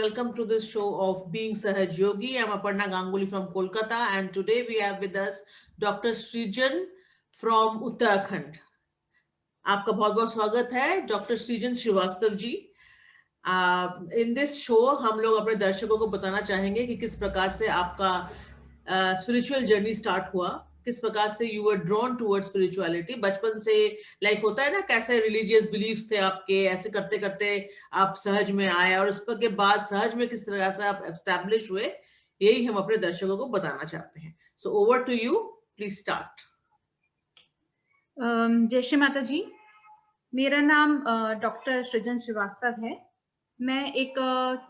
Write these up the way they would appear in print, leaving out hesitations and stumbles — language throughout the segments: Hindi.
welcome to this show of Being Sahaj Yogi. I'm Aparna Ganguly from Kolkata, and today we have with us Dr. Srijan from Uttarakhand. आपका बहुत बहुत स्वागत है डॉक्टर सृजन Srivastava ji. In this show हम लोग अपने दर्शकों को बताना चाहेंगे कि किस प्रकार से आपका स्पिरिचुअल जर्नी स्टार्ट हुआ, किस प्रकार से you were drawn towards spirituality. बचपन से लाइक होता है ना, कैसे रिलीजियस बिलीफ्स थे आपके, ऐसे करते करते आप सहज में आए और उसके बाद सहज में किस तरह से आप एस्टैब्लिश हुए, यही हम अपने दर्शकों को बताना चाहते हैं. So over to you, please start. जय श्री माता जी. मेरा नाम डॉक्टर सृजन श्रीवास्तव है. मैं एक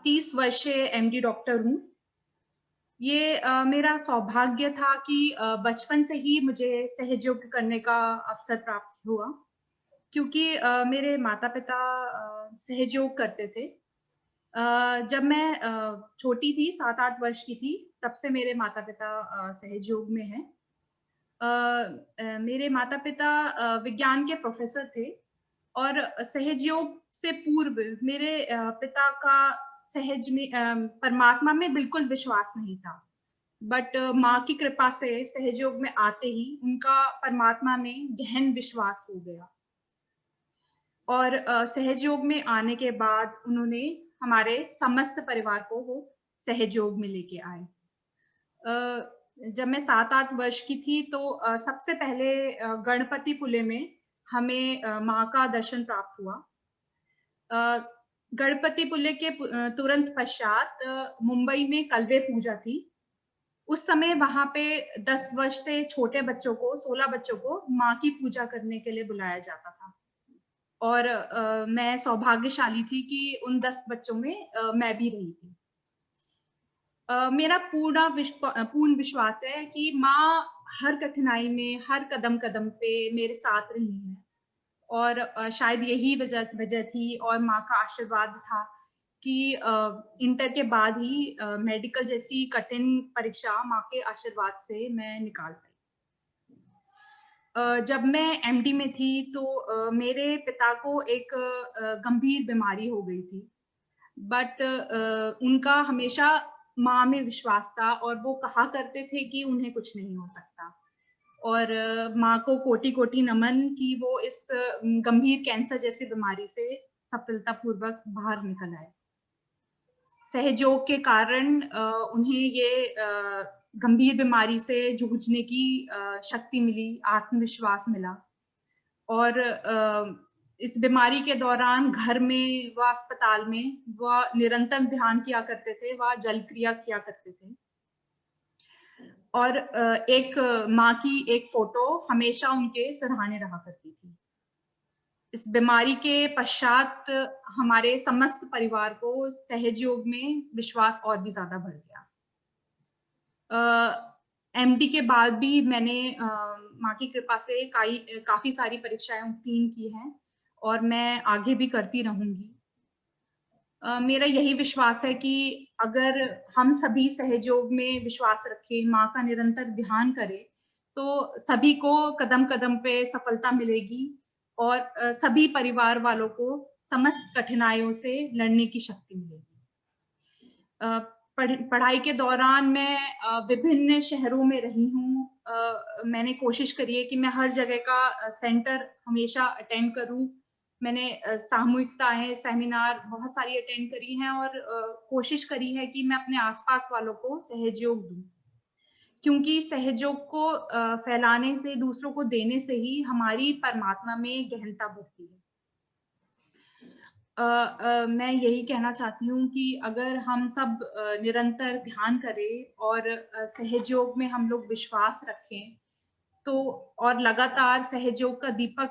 30 वर्षीय एमडी डॉक्टर हूँ. ये मेरा सौभाग्य था कि बचपन से ही मुझे सहयोग करने का अवसर प्राप्त हुआ, क्योंकि मेरे माता पिता सहयोग करते थे. जब मैं छोटी थी, 7-8 वर्ष की थी, तब से मेरे माता पिता सहयोग में हैं. मेरे माता पिता विज्ञान के प्रोफेसर थे और सहयोग से पूर्व मेरे पिता का सहज में परमात्मा में बिल्कुल विश्वास नहीं था. बट माँ की कृपा से सहयोग में आते ही उनका परमात्मा में गहन विश्वास हो गया और सहयोग में आने के बाद उन्होंने हमारे समस्त परिवार को वो सहयोग में लेके आए. जब मैं 7-8 वर्ष की थी तो सबसे पहले गणपतिपुले में हमें माँ का दर्शन प्राप्त हुआ. गणपतिपुले के तुरंत पश्चात मुंबई में कलवे पूजा थी. उस समय वहां पे 10 वर्ष से छोटे बच्चों को, 16 बच्चों को माँ की पूजा करने के लिए बुलाया जाता था और मैं सौभाग्यशाली थी कि उन 10 बच्चों में मैं भी रही थी. मेरा पूर्ण विश्वास है कि माँ हर कठिनाई में, हर कदम कदम पे मेरे साथ रही है और शायद यही वजह थी और माँ का आशीर्वाद था कि इंटर के बाद ही मेडिकल जैसी कठिन परीक्षा माँ के आशीर्वाद से मैं निकाल पाई. जब मैं एमडी में थी तो मेरे पिता को एक गंभीर बीमारी हो गई थी, बट उनका हमेशा माँ में विश्वास था और वो कहा करते थे कि उन्हें कुछ नहीं हो सकता. और माँ को कोटि कोटि नमन कि वो इस गंभीर कैंसर जैसी बीमारी से सफलतापूर्वक बाहर निकल आए. सहयोग के कारण उन्हें ये गंभीर बीमारी से जूझने की शक्ति मिली, आत्मविश्वास मिला. और इस बीमारी के दौरान घर में व अस्पताल में वह निरंतर ध्यान किया करते थे, वह जल क्रिया किया करते थे. और एक माँ की एक फोटो हमेशा उनके सिरहाने रहा करती थी. इस बीमारी के पश्चात हमारे समस्त परिवार को सहयोग में विश्वास और भी ज्यादा बढ़ गया. एमडी के बाद भी मैंने माँ की कृपा से काफी सारी परीक्षाएं उत्तीर्ण की हैं और मैं आगे भी करती रहूंगी. मेरा यही विश्वास है कि अगर हम सभी सहयोग में विश्वास रखें, माँ का निरंतर ध्यान करें, तो सभी को कदम कदम पे सफलता मिलेगी और सभी परिवार वालों को समस्त कठिनाइयों से लड़ने की शक्ति मिलेगी. पढ़ाई के दौरान मैं विभिन्न शहरों में रही हूँ. मैंने कोशिश करी है कि मैं हर जगह का सेंटर हमेशा अटेंड करूँ. मैंने सामूहिकताएं, सेमिनार बहुत सारी अटेंड करी हैं और कोशिश करी है कि मैं अपने आसपास वालों को सहयोग दूं, क्योंकि सहयोग को फैलाने से, दूसरों को देने से ही हमारी परमात्मा में गहनता बढ़ती है. मैं यही कहना चाहती हूँ कि अगर हम सब निरंतर ध्यान करें और सहयोग में हम लोग विश्वास रखें तो और लगातार सहयोग का दीपक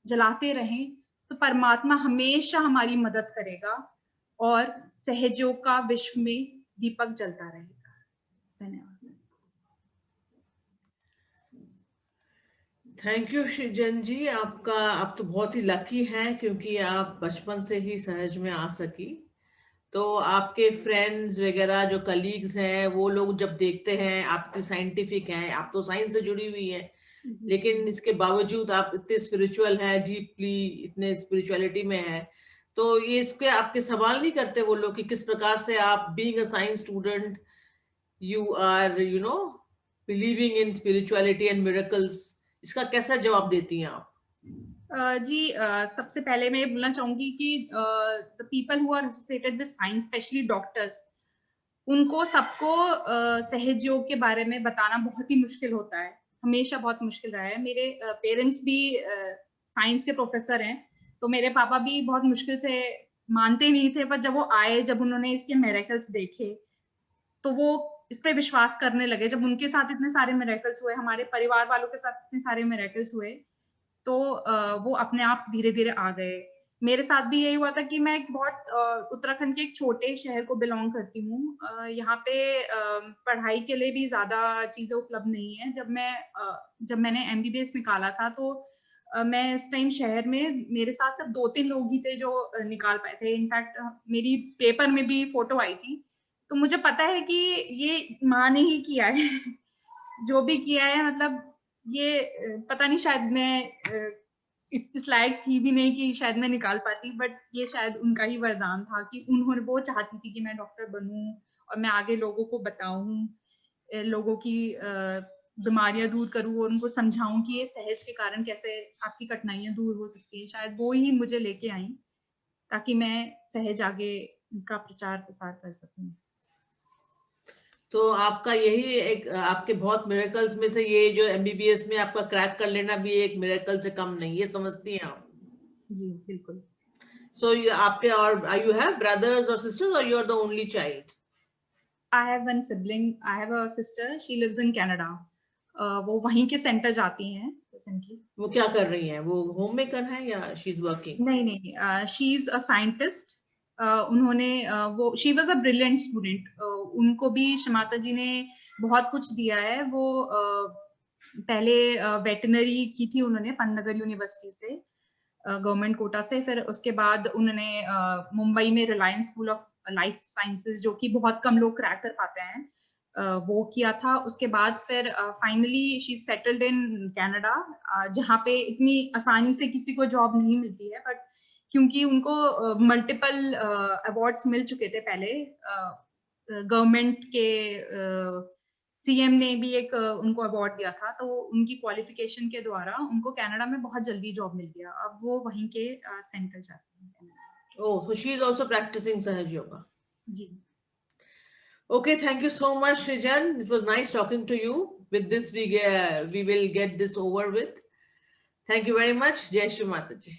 जलाते रहें, तो परमात्मा हमेशा हमारी मदद करेगा और सहयोग का विश्व में दीपक जलता रहेगा. धन्यवाद. थैंक यू सृजन जी. आप तो बहुत ही लकी हैं क्योंकि आप बचपन से ही सहज में आ सकी. तो आपके फ्रेंड्स वगैरह जो कलीग्स हैं वो लोग जब देखते हैं आप साइंटिफिक हैं, आप तो साइंस से जुड़ी हुई हैं, लेकिन इसके बावजूद आप इतने स्पिरिचुअल हैं, डीपली इतने स्पिरिचुअलिटी में हैं, तो ये इसके आपके सवाल नहीं करते वो लोग कि किस प्रकार से आप being a science student you are believing in spirituality and miracles, इसका कैसा जवाब देती हैं आप? जी, सबसे पहले मैं ये बोलना चाहूंगी कि the people who are associated with science, specially doctors, उनको सबको सहज योग के बारे में बताना बहुत ही मुश्किल होता है, हमेशा बहुत मुश्किल रहा है। मेरे पेरेंट्स भी साइंस के प्रोफेसर हैं, तो मेरे पापा भी बहुत मुश्किल से मानते नहीं थे, पर जब वो आए, जब उन्होंने इसके मिरेकल्स देखे, तो वो इस पे विश्वास करने लगे। जब उनके साथ इतने सारे मिरेकल्स हुए, हमारे परिवार वालों के साथ इतने सारे मिरेकल्स हुए, तो वो अपने आप धीरे धीरे आ गए। मेरे साथ भी यही हुआ था कि मैं एक बहुत उत्तराखंड के एक छोटे शहर को बिलोंग करती हूँ। यहाँ पे पढ़ाई के लिए भी ज्यादा चीजें उपलब्ध नहीं है। जब मैंने MBBS निकाला था, तो मैं इस टाइम शहर में, मेरे साथ सिर्फ 2-3 लोग ही थे जो निकाल पाए थे। इनफैक्ट मेरी पेपर में भी फोटो आई थी। तो मुझे पता है कि ये माँ ने ही किया है जो भी किया है। मतलब ये पता नहीं, शायद मैं इस लायक थी भी नहीं कि शायद मैं निकाल पाती, बट ये शायद उनका ही वरदान था कि वो चाहती थी कि मैं डॉक्टर बनूं और मैं आगे लोगों को बताऊं, लोगों की बीमारियां दूर करूं और उनको समझाऊं कि ये सहज के कारण कैसे आपकी कठिनाइयां दूर हो सकती है। शायद वो ही मुझे लेके आई ताकि मैं सहज आगे का प्रचार प्रसार कर सकूं। तो आपका यही एक, आपके बहुत मिरेकल्स में से ये जो MBBS में आपका क्रैक कर लेना भी एक मिरेकल से कम नहीं, ये समझती हैं आप? जी बिल्कुल। सो आपके, और यू हैव ब्रदर्स और सिस्टर्स और you are the only child? I have one sibling. I have a sister. She lives in Canada. वो वहीं के सेंटर जाती हैं presently. वो क्या कर रही हैं? वो होम मेकर है या शी इज वर्किंग? नहीं, शी इज अ साइंटिस्ट। उन्होंने वो she was a brilliant student. उनको भी श्रीमाता जी ने बहुत कुछ दिया है। वो पहले वेटनरी की थी उन्होंने पंतनगर यूनिवर्सिटी से, गवर्नमेंट कोटा से। फिर उसके बाद उन्होंने मुंबई में Reliance school of life sciences, जो कि बहुत कम लोग क्रैक कर पाते हैं, वो किया था। उसके बाद फिर finally she settled in Canada, जहाँ पे इतनी आसानी से किसी को जॉब नहीं मिलती है। बट क्योंकि उनको मल्टीपल अवार्ड्स मिल चुके थे पहले, गवर्नमेंट के CM ने भी एक उनको अवार्ड दिया था, तो उनकी क्वालिफिकेशन के द्वारा उनको कनाडा में बहुत जल्दी जॉब मिल गया। अब वो वहीं के सेंटर जाती हैं। Oh, so she is also practicing Sahaj Yoga. Ji. Okay, thank you so much, Srijan. It was nice talking to you. With this, we will get this over with. Thank you very much. Jai Shri Mataji.